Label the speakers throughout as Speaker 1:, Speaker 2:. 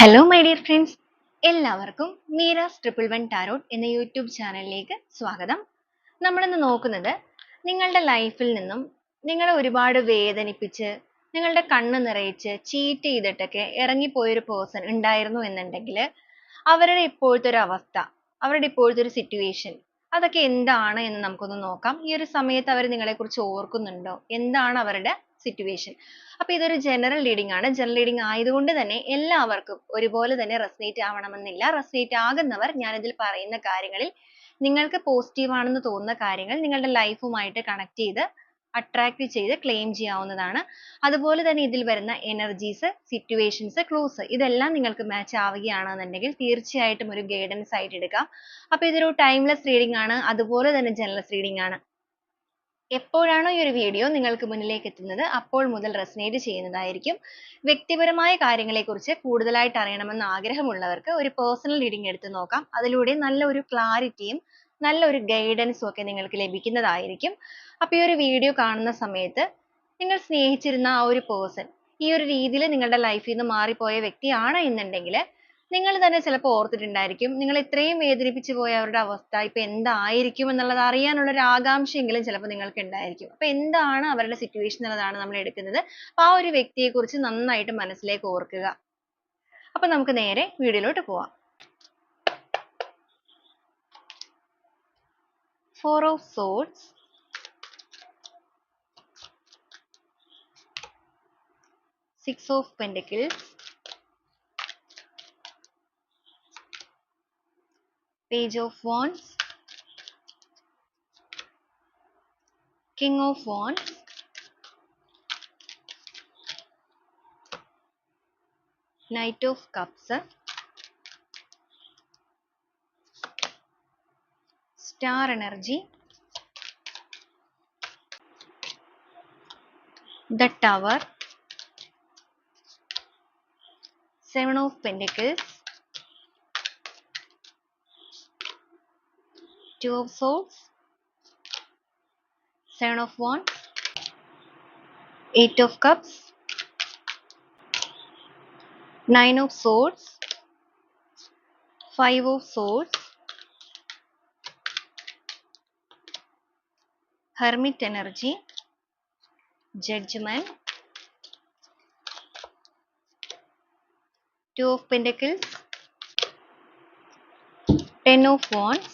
Speaker 1: Hello my dear friends, എല്ലാവർക്കും Meera's 111 tarot എന്ന YouTube ചാനലിലേക്ക് സ്വാഗതം. നമ്മളിന്ന് നോക്കുന്നത് നിങ്ങളുടെ ലൈഫിൽ നിന്നും നിങ്ങളെ ഒരുപാട് വേദനിപ്പിച്ച് നിങ്ങളുടെ കണ്ണ് നിറയിച്ച് ചീറ്റ് ചെയ്തിട്ടൊക്കെ ഇറങ്ങിപ്പോയൊരു പേഴ്സൺ ഉണ്ടായിരുന്നു എന്നുണ്ടെങ്കിൽ അവരുടെ ഇപ്പോഴത്തെ ഒരു അവസ്ഥ, അവരുടെ ഇപ്പോഴത്തെ ഒരു സിറ്റുവേഷൻ അതൊക്കെ എന്താണ് എന്ന് നമുക്കൊന്ന് നോക്കാം. ഈ ഒരു സമയത്ത് അവർ നിങ്ങളെക്കുറിച്ച് ഓർക്കുന്നുണ്ടോ? എന്താണ് അവരുടെ സിറ്റുവേഷൻ? അപ്പൊ ഇതൊരു ജനറൽ റീഡിംഗ് ആണ്. ജനറൽ റീഡിംഗ് ആയതുകൊണ്ട് തന്നെ എല്ലാവർക്കും ഒരുപോലെ തന്നെ റെസനേറ്റ് ആവണമെന്നില്ല. റെസനേറ്റ് ആകുന്നവർ ഞാനിതിൽ പറയുന്ന കാര്യങ്ങളിൽ നിങ്ങൾക്ക് പോസിറ്റീവ് ആണെന്ന് തോന്നുന്ന കാര്യങ്ങൾ നിങ്ങളുടെ ലൈഫുമായിട്ട് കണക്ട് ചെയ്ത് അട്രാക്ട് ചെയ്ത് ക്ലെയിം ചെയ്യാവുന്നതാണ്. അതുപോലെ തന്നെ ഇതിൽ വരുന്ന എനർജീസ്, സിറ്റുവേഷൻസ്, ക്ലൂസ് ഇതെല്ലാം നിങ്ങൾക്ക് മാച്ച് ആവുകയാണെന്നുണ്ടെങ്കിൽ തീർച്ചയായിട്ടും ഒരു ഗൈഡൻസ് ആയിട്ട് എടുക്കാം. അപ്പൊ ഇതൊരു ടൈംലെസ് റീഡിംഗ് ആണ്, അതുപോലെ തന്നെ ജനറൽ റീഡിംഗ് ആണ്. എപ്പോഴാണോ ഈ ഒരു വീഡിയോ നിങ്ങൾക്ക് മുന്നിലേക്ക് എത്തുന്നത് അപ്പോൾ മുതൽ റെസനേറ്റ് ചെയ്യുന്നതായിരിക്കും. വ്യക്തിപരമായ കാര്യങ്ങളെക്കുറിച്ച് കൂടുതലായിട്ട് അറിയണമെന്ന് ആഗ്രഹമുള്ളവർക്ക് ഒരു പേഴ്സണൽ റീഡിംഗ് എടുത്ത് നോക്കാം. അതിലൂടെ നല്ല ഒരു ക്ലാരിറ്റിയും നല്ല ഒരു ഗൈഡൻസും ഒക്കെ നിങ്ങൾക്ക് ലഭിക്കുന്നതായിരിക്കും. അപ്പോൾ ഈ ഒരു വീഡിയോ കാണുന്ന സമയത്ത് നിങ്ങൾ സ്നേഹിച്ചിരുന്ന ആ ഒരു പേഴ്സൺ ഈ ഒരു രീതിയിൽ നിങ്ങളുടെ ലൈഫിൽ നിന്ന് മാറിപ്പോയ വ്യക്തിയാണ് എന്നുണ്ടെങ്കിൽ നിങ്ങൾ തന്നെ ചിലപ്പോൾ ഓർത്തിട്ടുണ്ടായിരിക്കും. നിങ്ങൾ ഇത്രയും വേദനിപ്പിച്ചു പോയ അവരുടെ അവസ്ഥ ഇപ്പൊ എന്തായിരിക്കും എന്നുള്ളത് അറിയാനുള്ള ഒരു ആകാംക്ഷയെങ്കിലും ചിലപ്പോൾ നിങ്ങൾക്ക് ഉണ്ടായിരിക്കും. അപ്പൊ എന്താണ് അവരുടെ സിറ്റുവേഷൻ എന്നുള്ളതാണ് നമ്മൾ എടുക്കുന്നത്. അപ്പൊ ആ ഒരു വ്യക്തിയെ കുറിച്ച് നന്നായിട്ട് മനസ്സിലേക്ക് ഓർക്കുക. അപ്പൊ നമുക്ക് നേരെ വീഡിയോയിലോട്ട് പോവാം. Four of Swords, Six of Pentacles, Page of Wands, King of Wands, Knight of Cups, Star Energy, The Tower, Seven of Pentacles, Two of Swords, Seven of Wands, Eight of Cups, Nine of Swords, Five of Swords, Hermit Energy, Judgment, Two of Pentacles, Ten of Wands,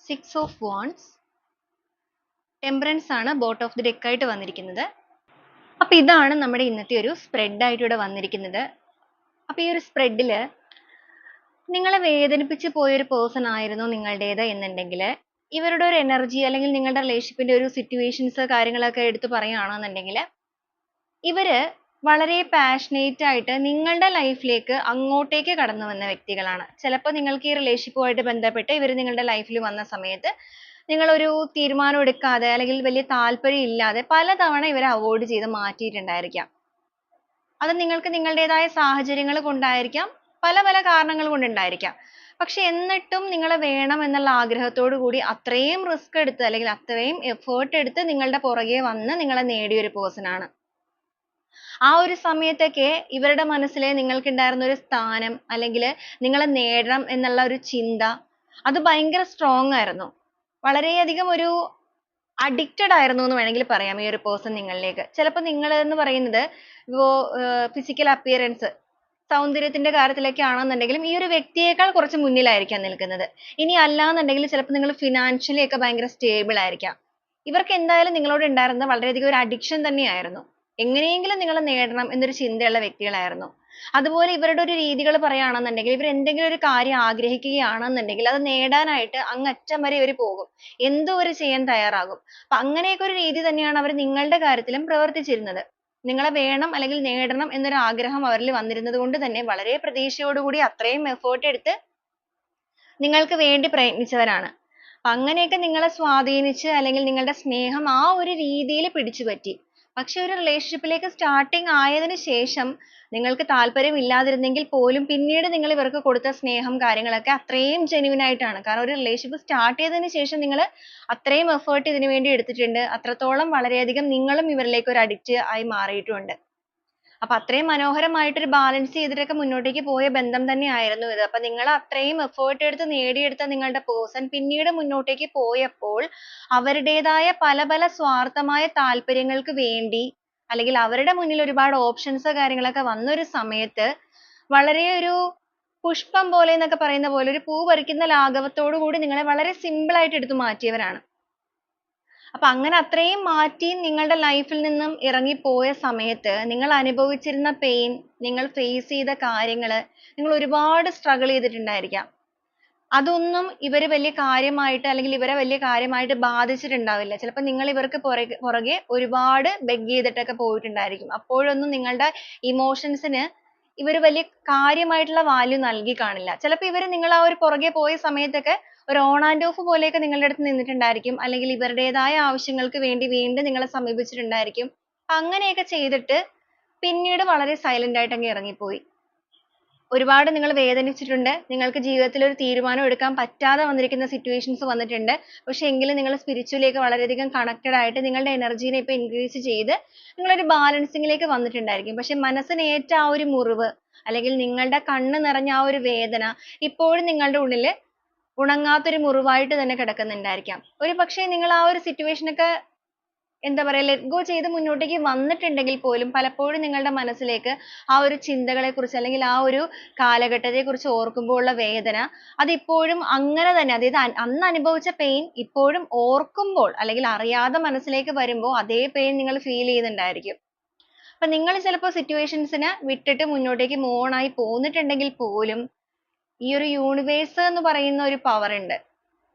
Speaker 1: Six of Wands, Temperance ആണ് boat of the deck ആയിട്ട് വന്നിരിക്കുന്നത്. അപ്പൊ ഇതാണ് നമ്മുടെ ഇന്നത്തെ ഒരു spread ആയിട്ട് ഇവിടെ വന്നിരിക്കുന്നത്. അപ്പൊ ഈ ഒരു സ്പ്രെഡില് നിങ്ങളെ വേദനിപ്പിച്ച് പോയൊരു പേഴ്സൺ ആയിരുന്നു നിങ്ങളുടേത് എന്നുണ്ടെങ്കിൽ ഇവരുടെ ഒരു എനർജി അല്ലെങ്കിൽ നിങ്ങളുടെ റിലേഷൻഷിപ്പിന്റെ ഒരു സിറ്റുവേഷൻസ് കാര്യങ്ങളൊക്കെ എടുത്ത് പറയുകയാണെന്നുണ്ടെങ്കിൽ ഇവര് വളരെ പാഷനേറ്റ് ആയിട്ട് നിങ്ങളുടെ ലൈഫിലേക്ക് അങ്ങോട്ടേക്ക് കടന്നു വന്ന വ്യക്തികളാണ്. ചിലപ്പോൾ നിങ്ങൾക്ക് ഈ റിലേഷൻഷിപ്പുമായിട്ട് ബന്ധപ്പെട്ട് ഇവർ നിങ്ങളുടെ ലൈഫിൽ വന്ന സമയത്ത് നിങ്ങൾ ഒരു തീരുമാനം എടുക്കാതെ അല്ലെങ്കിൽ വലിയ താല്പര്യം ഇല്ലാതെ പലതവണ ഇവരെ അവോയ്ഡ് ചെയ്ത് മാറ്റിയിട്ടുണ്ടായിരിക്കാം. അത് നിങ്ങൾക്ക് നിങ്ങളുടേതായ സാഹചര്യങ്ങൾ കൊണ്ടായിരിക്കാം, പല പല കാരണങ്ങൾ കൊണ്ടുണ്ടായിരിക്കാം. പക്ഷെ എന്നിട്ടും നിങ്ങളെ വേണം എന്നുള്ള ആഗ്രഹത്തോടു കൂടി അത്രയും റിസ്ക് എടുത്ത് അല്ലെങ്കിൽ അത്രയും എഫേർട്ട് എടുത്ത് നിങ്ങളുടെ പുറകെ വന്ന് നിങ്ങളെ നേടിയ ഒരു പേഴ്സൺ ആണ്. ആ ഒരു സമയത്തൊക്കെ ഇവരുടെ മനസ്സിൽ നിങ്ങൾക്ക് ഉണ്ടായിരുന്ന ഒരു സ്ഥാനം അല്ലെങ്കിൽ നിങ്ങളെ നേടണം എന്നുള്ള ഒരു ചിന്ത അത് ഭയങ്കര സ്ട്രോങ് ആയിരുന്നു. വളരെയധികം ഒരു അഡിക്റ്റഡ് ആയിരുന്നു എന്ന് വേണമെങ്കിൽ പറയാം ഈ ഒരു പേഴ്സൺ നിങ്ങളിലേക്ക്. ചിലപ്പോൾ നിങ്ങൾ എന്ന് പറയുന്നത് ഇപ്പോ ഫിസിക്കൽ അപ്പിയറൻസ്, സൗന്ദര്യത്തിന്റെ കാര്യത്തിലൊക്കെ ആണെന്നുണ്ടെങ്കിലും ഈ ഒരു വ്യക്തിയേക്കാൾ കുറച്ച് മുന്നിലായിരിക്കാം നിൽക്കുന്നത്. ഇനി അല്ലാന്നുണ്ടെങ്കിൽ ചിലപ്പോൾ നിങ്ങൾ ഫിനാൻഷ്യലി ഒക്കെ ഭയങ്കര സ്റ്റേബിൾ ആയിരിക്കാം. ഇവർക്ക് എന്തായാലും നിങ്ങളോട് ഉണ്ടായിരുന്നത് വളരെയധികം ഒരു അഡിക്ഷൻ തന്നെയായിരുന്നു. എങ്ങനെയെങ്കിലും നിങ്ങളെ നേടണം എന്നൊരു ചിന്തയുള്ള വ്യക്തികളായിരുന്നു. അതുപോലെ ഇവരുടെ ഒരു രീതികൾ പറയുകയാണെന്നുണ്ടെങ്കിൽ ഇവർ എന്തെങ്കിലും ഒരു കാര്യം ആഗ്രഹിക്കുകയാണെന്നുണ്ടെങ്കിൽ അത് നേടാനായിട്ട് അങ്ങറ്റം വരെ ഇവർ പോകും. എന്തും ഇവർ ചെയ്യാൻ തയ്യാറാകും. അപ്പൊ അങ്ങനെയൊക്കെ ഒരു രീതി തന്നെയാണ് അവർ നിങ്ങളുടെ കാര്യത്തിലും പ്രവർത്തിച്ചിരുന്നത്. നിങ്ങളെ വേണം അല്ലെങ്കിൽ നേടണം എന്നൊരു ആഗ്രഹം അവരിൽ വന്നിരുന്നത് കൊണ്ട് തന്നെ വളരെ പ്രതീക്ഷയോടുകൂടി അത്രയും എഫേർട്ട് എടുത്ത് നിങ്ങൾക്ക് വേണ്ടി പ്രയത്നിച്ചവരാണ്. അപ്പൊ അങ്ങനെയൊക്കെ നിങ്ങളെ സ്വാധീനിച്ച് അല്ലെങ്കിൽ നിങ്ങളുടെ സ്നേഹം ആ ഒരു രീതിയിൽ പിടിച്ചുപറ്റി. പക്ഷെ ഒരു റിലേഷൻഷിപ്പിലേക്ക് സ്റ്റാർട്ടിങ് ആയതിനു ശേഷം നിങ്ങൾക്ക് താല്പര്യം ഇല്ലാതിരുന്നെങ്കിൽ പോലും പിന്നീട് നിങ്ങൾ ഇവർക്ക് കൊടുത്ത സ്നേഹം കാര്യങ്ങളൊക്കെ അത്രയും ജെന്യൂൻ ആയിട്ടാണ്. കാരണം ഒരു റിലേഷൻഷിപ്പ് സ്റ്റാർട്ട് ചെയ്തതിനു ശേഷം നിങ്ങൾ അത്രയും എഫേർട്ട് ഇതിനു വേണ്ടി എടുത്തിട്ടുണ്ട്. അത്രത്തോളം വളരെയധികം നിങ്ങളും ഇവരിലേക്ക് ഒരു അഡിക്റ്റ് ആയി മാറിയിട്ടുണ്ട്. അപ്പൊ അത്രയും മനോഹരമായിട്ടൊരു ബാലൻസ് ചെയ്തിട്ടൊക്കെ മുന്നോട്ടേക്ക് പോയ ബന്ധം തന്നെയായിരുന്നു ഇത്. അപ്പൊ നിങ്ങൾ അത്രയും എഫേർട്ട് എടുത്ത് നേടിയെടുത്ത നിങ്ങളുടെ പേഴ്സൺ പിന്നീട് മുന്നോട്ടേക്ക് പോയപ്പോൾ അവരുടേതായ പല പല സ്വാർത്ഥമായ താല്പര്യങ്ങൾക്ക് വേണ്ടി അല്ലെങ്കിൽ അവരുടെ മുന്നിൽ ഒരുപാട് ഓപ്ഷൻസ് കാര്യങ്ങളൊക്കെ വന്ന ഒരു സമയത്ത് വളരെ ഒരു പുഷ്പം പോലെ എന്നൊക്കെ പറയുന്ന പോലെ ഒരു പൂ പറിക്കുന്ന ലാഘവത്തോടു കൂടി നിങ്ങളെ വളരെ സിമ്പിൾ ആയിട്ട് എടുത്തു മാറ്റിയവരാണ്. അപ്പൊ അങ്ങനെ അത്രയും മാറ്റി നിങ്ങളുടെ ലൈഫിൽ നിന്നും ഇറങ്ങിപ്പോയ സമയത്ത് നിങ്ങൾ അനുഭവിച്ചിരുന്ന പെയിൻ, നിങ്ങൾ ഫേസ് ചെയ്ത കാര്യങ്ങള്, നിങ്ങൾ ഒരുപാട് സ്ട്രഗിൾ ചെയ്തിട്ടുണ്ടായിരിക്കാം. അതൊന്നും ഇവര് വലിയ കാര്യമായിട്ട് അല്ലെങ്കിൽ ഇവരെ വലിയ കാര്യമായിട്ട് ബാധിച്ചിട്ടുണ്ടാവില്ല. ചിലപ്പോൾ നിങ്ങൾ ഇവർക്ക് പുറകെ ഒരുപാട് ബെഗ് ചെയ്തിട്ടൊക്കെ പോയിട്ടുണ്ടായിരിക്കും. അപ്പോഴൊന്നും നിങ്ങളുടെ ഇമോഷൻസിന് ഇവര് വലിയ കാര്യമായിട്ടുള്ള വാല്യൂ നൽകി കാണില്ല. ചിലപ്പോൾ ഇവര് നിങ്ങൾ ആ ഒരു പുറകെ പോയ സമയത്തൊക്കെ ഒരു ഓൺ ആൻഡ് ഓഫ് പോലെയൊക്കെ നിങ്ങളുടെ അടുത്ത് നിന്നിട്ടുണ്ടായിരിക്കും. അല്ലെങ്കിൽ ഇവരുടേതായ ആവശ്യങ്ങൾക്ക് വേണ്ടി വീണ്ടും നിങ്ങളെ സമീപിച്ചിട്ടുണ്ടായിരിക്കും. അങ്ങനെയൊക്കെ ചെയ്തിട്ട് പിന്നീട് വളരെ സൈലന്റ് ആയിട്ട് അങ്ങ് ഇറങ്ങിപ്പോയി. ഒരുപാട് നിങ്ങൾ വേദനിച്ചിട്ടുണ്ട്. നിങ്ങൾക്ക് ജീവിതത്തിൽ ഒരു തീരുമാനം എടുക്കാൻ പറ്റാതെ വന്നിരിക്കുന്ന സിറ്റുവേഷൻസ് വന്നിട്ടുണ്ട്. പക്ഷെ എങ്കിലും നിങ്ങൾ സ്പിരിച്വലിയൊക്കെ വളരെയധികം കണക്റ്റഡ് ആയിട്ട് നിങ്ങളുടെ എനർജീനെ ഇപ്പൊ ഇൻക്രീസ് ചെയ്ത് നിങ്ങളൊരു ബാലൻസിങ്ങിലേക്ക് വന്നിട്ടുണ്ടായിരിക്കും. പക്ഷെ മനസ്സിന് ഏറ്റ ആ ഒരു മുറിവ് അല്ലെങ്കിൽ നിങ്ങളുടെ കണ്ണ് നിറഞ്ഞ ആ ഒരു വേദന ഇപ്പോഴും നിങ്ങളുടെ ഉള്ളിൽ ഉണങ്ങാത്തൊരു മുറിവായിട്ട് തന്നെ കിടക്കുന്നുണ്ടായിരിക്കാം. ഒരു പക്ഷേ നിങ്ങൾ ആ ഒരു സിറ്റുവേഷൻ ഒക്കെ എന്താ പറയാ ലെറ്റ് ഗോ ചെയ്ത് മുന്നോട്ടേക്ക് വന്നിട്ടുണ്ടെങ്കിൽ പോലും പലപ്പോഴും നിങ്ങളുടെ മനസ്സിലേക്ക് ആ ഒരു ചിന്തകളെ കുറിച്ച് അല്ലെങ്കിൽ ആ ഒരു കാലഘട്ടത്തെ കുറിച്ച് ഓർക്കുമ്പോൾ ഉള്ള വേദന അതിപ്പോഴും അങ്ങനെ തന്നെ അതായത് അന്ന് അനുഭവിച്ച പെയിൻ ഇപ്പോഴും ഓർക്കുമ്പോൾ അല്ലെങ്കിൽ അറിയാതെ മനസ്സിലേക്ക് വരുമ്പോൾ അതേ പെയിൻ നിങ്ങൾ ഫീൽ ചെയ്യുന്നുണ്ടായിരിക്കും. അപ്പൊ നിങ്ങൾ ചിലപ്പോൾ സിറ്റുവേഷൻസിനെ വിട്ടിട്ട് മുന്നോട്ടേക്ക് മൂവ് ഓൺ ആയി പോന്നിട്ടുണ്ടെങ്കിൽ പോലും ഈ ഒരു യൂണിവേഴ്സ് എന്ന് പറയുന്ന ഒരു പവർ ഉണ്ട്.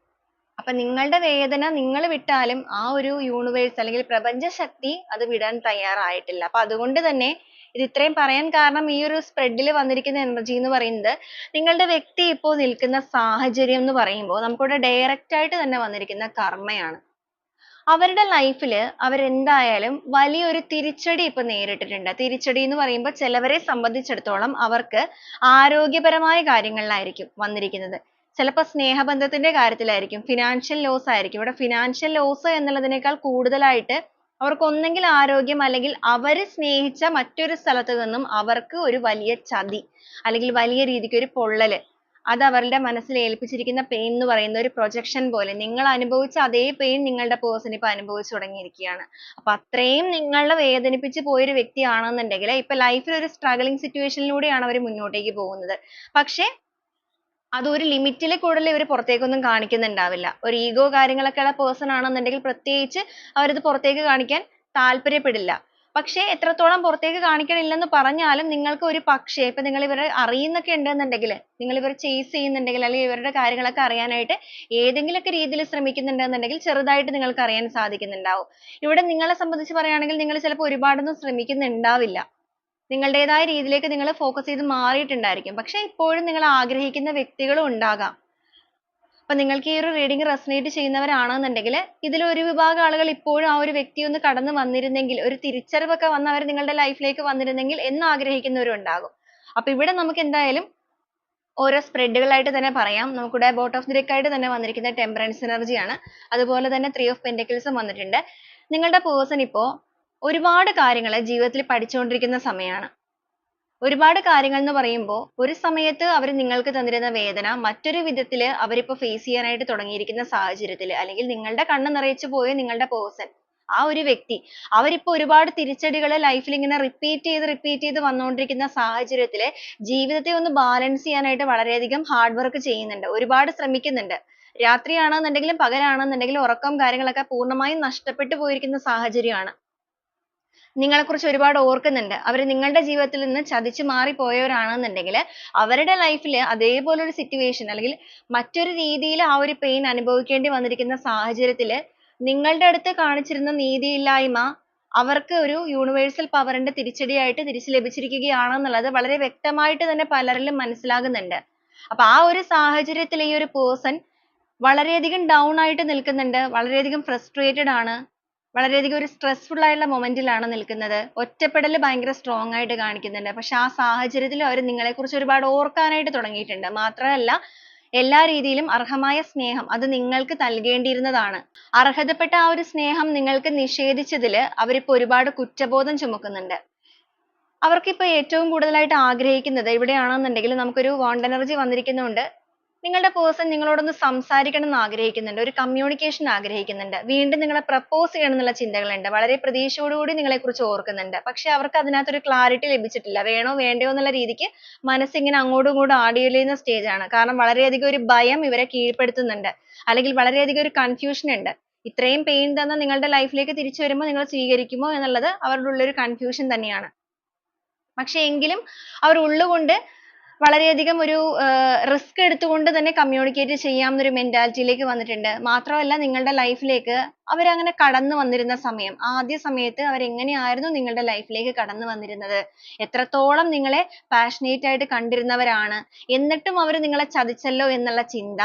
Speaker 1: അപ്പൊ നിങ്ങളുടെ വേദന നിങ്ങൾ വിട്ടാലും ആ ഒരു യൂണിവേഴ്സ് അല്ലെങ്കിൽ പ്രപഞ്ച ശക്തി അത് വിടാൻ തയ്യാറായിട്ടില്ല. അപ്പൊ അതുകൊണ്ട് തന്നെ ഇത് ഇത്രയും പറയാൻ കാരണം ഈ ഒരു സ്പ്രെഡിൽ വന്നിരിക്കുന്ന എനർജി എന്ന് പറയുന്നത് നിങ്ങളുടെ വ്യക്തി ഇപ്പോൾ നിൽക്കുന്ന സാഹചര്യം എന്ന് പറയുമ്പോൾ നമുക്കിവിടെ ഡയറക്റ്റ് ആയിട്ട് തന്നെ വന്നിരിക്കുന്ന കർമ്മയാണ്. അവരുടെ ലൈഫിൽ അവരെന്തായാലും വലിയൊരു തിരിച്ചടി ഇപ്പൊ നേരിട്ടിട്ടുണ്ട്. തിരിച്ചടി എന്ന് പറയുമ്പോൾ ചിലവരെ സംബന്ധിച്ചിടത്തോളം അവർക്ക് ആരോഗ്യപരമായ കാര്യങ്ങളിലായിരിക്കും വന്നിരിക്കുന്നത്. ചിലപ്പോൾ സ്നേഹബന്ധത്തിന്റെ കാര്യത്തിലായിരിക്കും, ഫിനാൻഷ്യൽ ലോസ് ആയിരിക്കും. ഇവിടെ ഫിനാൻഷ്യൽ ലോസ് എന്നുള്ളതിനേക്കാൾ കൂടുതലായിട്ട് അവർക്ക് ഒന്നെങ്കിൽ ആരോഗ്യം അല്ലെങ്കിൽ അവര് സ്നേഹിച്ച മറ്റൊരു സ്ഥലത്ത് നിന്നും അവർക്ക് ഒരു വലിയ ചതി അല്ലെങ്കിൽ വലിയ രീതിക്ക് ഒരു പൊള്ളല് അത് അവരുടെ മനസ്സിൽ ഏൽപ്പിച്ചിരിക്കുന്ന പെയിൻ എന്ന് പറയുന്ന ഒരു പ്രൊജക്ഷൻ പോലെ നിങ്ങൾ അനുഭവിച്ച അതേ പെയിൻ നിങ്ങളുടെ പേഴ്സൺ ഇപ്പൊ അനുഭവിച്ചു തുടങ്ങിയിരിക്കുകയാണ്. അപ്പൊ അത്രയും നിങ്ങളെ വേദനിപ്പിച്ച് പോയൊരു വ്യക്തിയാണെന്നുണ്ടെങ്കിൽ ഇപ്പൊ ലൈഫിൽ ഒരു സ്ട്രഗിളിംഗ് സിറ്റുവേഷനിലൂടെയാണ് അവർ മുന്നോട്ടേക്ക് പോകുന്നത്. പക്ഷെ അത് ഒരു ലിമിറ്റിൽ കൂടുതൽ ഇവർ പുറത്തേക്കൊന്നും കാണിക്കുന്നുണ്ടാവില്ല. ഒരു ഈഗോ കാര്യങ്ങളൊക്കെ ഉള്ള പേഴ്സൺ ആണെന്നുണ്ടെങ്കിൽ പ്രത്യേകിച്ച് അവരത് പുറത്തേക്ക് കാണിക്കാൻ താല്പര്യപ്പെടില്ല. പക്ഷെ എത്രത്തോളം പുറത്തേക്ക് കാണിക്കണില്ലെന്ന് പറഞ്ഞാലും നിങ്ങൾക്ക് ഒരു പക്ഷേ ഇപ്പൊ നിങ്ങൾ ഇവരെ അറിയുന്നൊക്കെ ഉണ്ടെന്നുണ്ടെങ്കിൽ നിങ്ങൾ ഇവരെ ചേസ് ചെയ്യുന്നുണ്ടെങ്കിൽ അല്ലെങ്കിൽ ഇവരുടെ കാര്യങ്ങളൊക്കെ അറിയാനായിട്ട് ഏതെങ്കിലുമൊക്കെ രീതിയിൽ ശ്രമിക്കുന്നുണ്ടെന്നുണ്ടെങ്കിൽ ചെറുതായിട്ട് നിങ്ങൾക്ക് അറിയാൻ സാധിക്കുന്നുണ്ടാവും. ഇവിടെ നിങ്ങളെ സംബന്ധിച്ച് പറയുകയാണെങ്കിൽ നിങ്ങൾ ചിലപ്പോൾ ഒരുപാടൊന്നും ശ്രമിക്കുന്നുണ്ടാവില്ല. നിങ്ങളുടേതായ രീതിയിലേക്ക് നിങ്ങൾ ഫോക്കസ് ചെയ്ത് മാറിയിട്ടുണ്ടായിരിക്കും. പക്ഷെ ഇപ്പോഴും നിങ്ങൾ ആഗ്രഹിക്കുന്ന വ്യക്തികളും ഉണ്ടാകാം. അപ്പൊ നിങ്ങൾക്ക് ഈ ഒരു റീഡിംഗ് റെസനേറ്റ് ചെയ്യുന്നവരാണെന്നുണ്ടെങ്കിൽ ഇതിൽ ഒരു വിഭാഗം ആളുകൾ ഇപ്പോഴും ആ ഒരു വ്യക്തി ഒന്ന് കടന്നു വന്നിരുന്നെങ്കിൽ ഒരു തിരിച്ചറിവൊക്കെ വന്ന് അവർ നിങ്ങളുടെ ലൈഫിലേക്ക് വന്നിരുന്നെങ്കിൽ എന്ന് ആഗ്രഹിക്കുന്നവരും ഉണ്ടാകും. അപ്പൊ ഇവിടെ നമുക്ക് എന്തായാലും ഓരോ സ്പ്രെഡുകളായിട്ട് തന്നെ പറയാം. നമുക്കിവിടെ ബോട്ട് ഓഫ് ദി ഡെക്ക് ആയിട്ട് തന്നെ വന്നിരിക്കുന്ന ടെമ്പറൻസ് എനർജിയാണ്. അതുപോലെ തന്നെ 3 ഓഫ് പെന്റക്കിൾസും വന്നിട്ടുണ്ട്. നിങ്ങളുടെ പേഴ്സൺ ഇപ്പോ ഒരുപാട് കാര്യങ്ങൾ ജീവിതത്തിൽ പഠിച്ചുകൊണ്ടിരിക്കുന്ന സമയമാണ്. ഒരുപാട് കാര്യങ്ങൾ എന്ന് പറയുമ്പോൾ ഒരു സമയത്ത് അവർ നിങ്ങൾക്ക് തന്നിരുന്ന വേദന മറ്റൊരു വിധത്തിൽ അവരിപ്പോ ഫേസ് ചെയ്യാനായിട്ട് തുടങ്ങിയിരിക്കുന്ന സാഹചര്യത്തിൽ അല്ലെങ്കിൽ നിങ്ങളുടെ കണ്ണ് നിറയിച്ചു പോയ നിങ്ങളുടെ പേഴ്സൺ ആ ഒരു വ്യക്തി അവരിപ്പോ ഒരുപാട് തിരിച്ചടികൾ ലൈഫിൽ ഇങ്ങനെ റിപ്പീറ്റ് ചെയ്ത് വന്നുകൊണ്ടിരിക്കുന്ന സാഹചര്യത്തിൽ ജീവിതത്തെ ഒന്ന് ബാലൻസ് ചെയ്യാനായിട്ട് വളരെയധികം ഹാർഡ് വർക്ക് ചെയ്യുന്നുണ്ട്. ഒരുപാട് ശ്രമിക്കുന്നുണ്ട്. രാത്രിയാണെന്നുണ്ടെങ്കിലും പകലാണെന്നുണ്ടെങ്കിലും ഉറക്കം കാര്യങ്ങളൊക്കെ പൂർണ്ണമായും നഷ്ടപ്പെട്ടു പോയിരിക്കുന്ന സാഹചര്യമാണ്. നിങ്ങളെക്കുറിച്ച് ഒരുപാട് ഓർക്കുന്നുണ്ട്. അവർ നിങ്ങളുടെ ജീവിതത്തിൽ നിന്ന് ചതിച്ചു മാറി പോയവരാണെന്നുണ്ടെങ്കിൽ അവരുടെ ലൈഫിൽ അതേപോലൊരു സിറ്റുവേഷൻ അല്ലെങ്കിൽ മറ്റൊരു രീതിയിൽ ആ ഒരു പെയിൻ അനുഭവിക്കേണ്ടി വന്നിരിക്കുന്ന സാഹചര്യത്തിൽ നിങ്ങളുടെ അടുത്ത് കാണിച്ചിരുന്ന നീതിയില്ലായ്മ അവർക്ക് ഒരു യൂണിവേഴ്സൽ പവറിന്റെ തിരിച്ചടിയായിട്ട് തിരിച്ചു ലഭിച്ചിരിക്കുകയാണെന്നുള്ളത് വളരെ വ്യക്തമായിട്ട് തന്നെ പലരിലും മനസ്സിലാകുന്നുണ്ട്. അപ്പൊ ആ ഒരു സാഹചര്യത്തിൽ ഈ ഒരു പേഴ്സൺ വളരെയധികം ഡൗൺ ആയിട്ട് നിൽക്കുന്നുണ്ട്. വളരെയധികം ഫ്രസ്ട്രേറ്റഡ് ആണ്. വളരെയധികം ഒരു സ്ട്രെസ്ഫുൾ ആയിട്ടുള്ള മൊമെന്റിലാണ് നിൽക്കുന്നത്. ഒറ്റപ്പെടൽ ഭയങ്കര സ്ട്രോങ് ആയിട്ട് കാണിക്കുന്നുണ്ട്. പക്ഷെ ആ സാഹചര്യത്തിൽ അവർ നിങ്ങളെക്കുറിച്ച് ഒരുപാട് ഓർക്കാനായിട്ട് തുടങ്ങിയിട്ടുണ്ട്. മാത്രമല്ല എല്ലാ രീതിയിലും അർഹമായ സ്നേഹം അത് നിങ്ങൾക്ക് നൽകേണ്ടിയിരുന്നതാണ്. അർഹതപ്പെട്ട ആ ഒരു സ്നേഹം നിങ്ങൾക്ക് നിഷേധിച്ചതിൽ അവരിപ്പോ ഒരുപാട് കുറ്റബോധം ചുമക്കുന്നുണ്ട്. അവർക്കിപ്പോ ഏറ്റവും കൂടുതലായിട്ട് ആഗ്രഹിക്കുന്നത് ഇവിടെയാണെന്നുണ്ടെങ്കിൽ നമുക്കൊരു വാണ്ട് എനർജി വന്നിരിക്കുന്നതുകൊണ്ട് നിങ്ങളുടെ പേഴ്സൺ നിങ്ങളോടൊന്ന് സംസാരിക്കണം എന്ന് ആഗ്രഹിക്കുന്നുണ്ട്. ഒരു കമ്മ്യൂണിക്കേഷൻ ആഗ്രഹിക്കുന്നുണ്ട്. വീണ്ടും നിങ്ങളെ പ്രപ്പോസ് ചെയ്യണം എന്നുള്ള ചിന്തകളുണ്ട്. വളരെ പ്രതീക്ഷയോടുകൂടി നിങ്ങളെക്കുറിച്ച് ഓർക്കുന്നുണ്ട്. പക്ഷെ അവർക്ക് അതിനകത്തൊരു ക്ലാരിറ്റി ലഭിച്ചിട്ടില്ല. വേണോ വേണ്ടയോ എന്നുള്ള രീതിക്ക് മനസ്സിങ്ങനെ അങ്ങോട്ടും ഇങ്ങോട്ടും ആടിയുലയുന്ന സ്റ്റേജ് ആണ്. കാരണം വളരെയധികം ഒരു ഭയം ഇവരെ കീഴ്പ്പെടുത്തുന്നുണ്ട്. അല്ലെങ്കിൽ വളരെയധികം ഒരു കൺഫ്യൂഷൻ ഉണ്ട്. ഇത്രയും പെയിൻ തന്ന നിങ്ങളുടെ ലൈഫിലേക്ക് തിരിച്ചു വരുമ്പോൾ നിങ്ങൾ സ്വീകരിക്കുമോ എന്നുള്ളത് അവരുടെ ഉള്ളൊരു കൺഫ്യൂഷൻ തന്നെയാണ്. പക്ഷെ എങ്കിലും അവർ ഉള്ളുകൊണ്ട് വളരെയധികം ഒരു റിസ്ക് എടുത്തുകൊണ്ട് തന്നെ കമ്മ്യൂണിക്കേറ്റ് ചെയ്യാവുന്നൊരു മെന്റാലിറ്റിയിലേക്ക് വന്നിട്ടുണ്ട്. മാത്രമല്ല നിങ്ങളുടെ ലൈഫിലേക്ക് അവരങ്ങനെ കടന്നു വന്നിരുന്ന സമയം, ആദ്യ സമയത്ത് അവരെങ്ങനെയായിരുന്നു നിങ്ങളുടെ ലൈഫിലേക്ക് കടന്നു വന്നിരുന്നത്, എത്രത്തോളം നിങ്ങളെ പാഷനേറ്റ് ആയിട്ട് കണ്ടിരുന്നവരാണ്, എന്നിട്ടും അവർ നിങ്ങളെ ചതിച്ചല്ലോ എന്നുള്ള ചിന്ത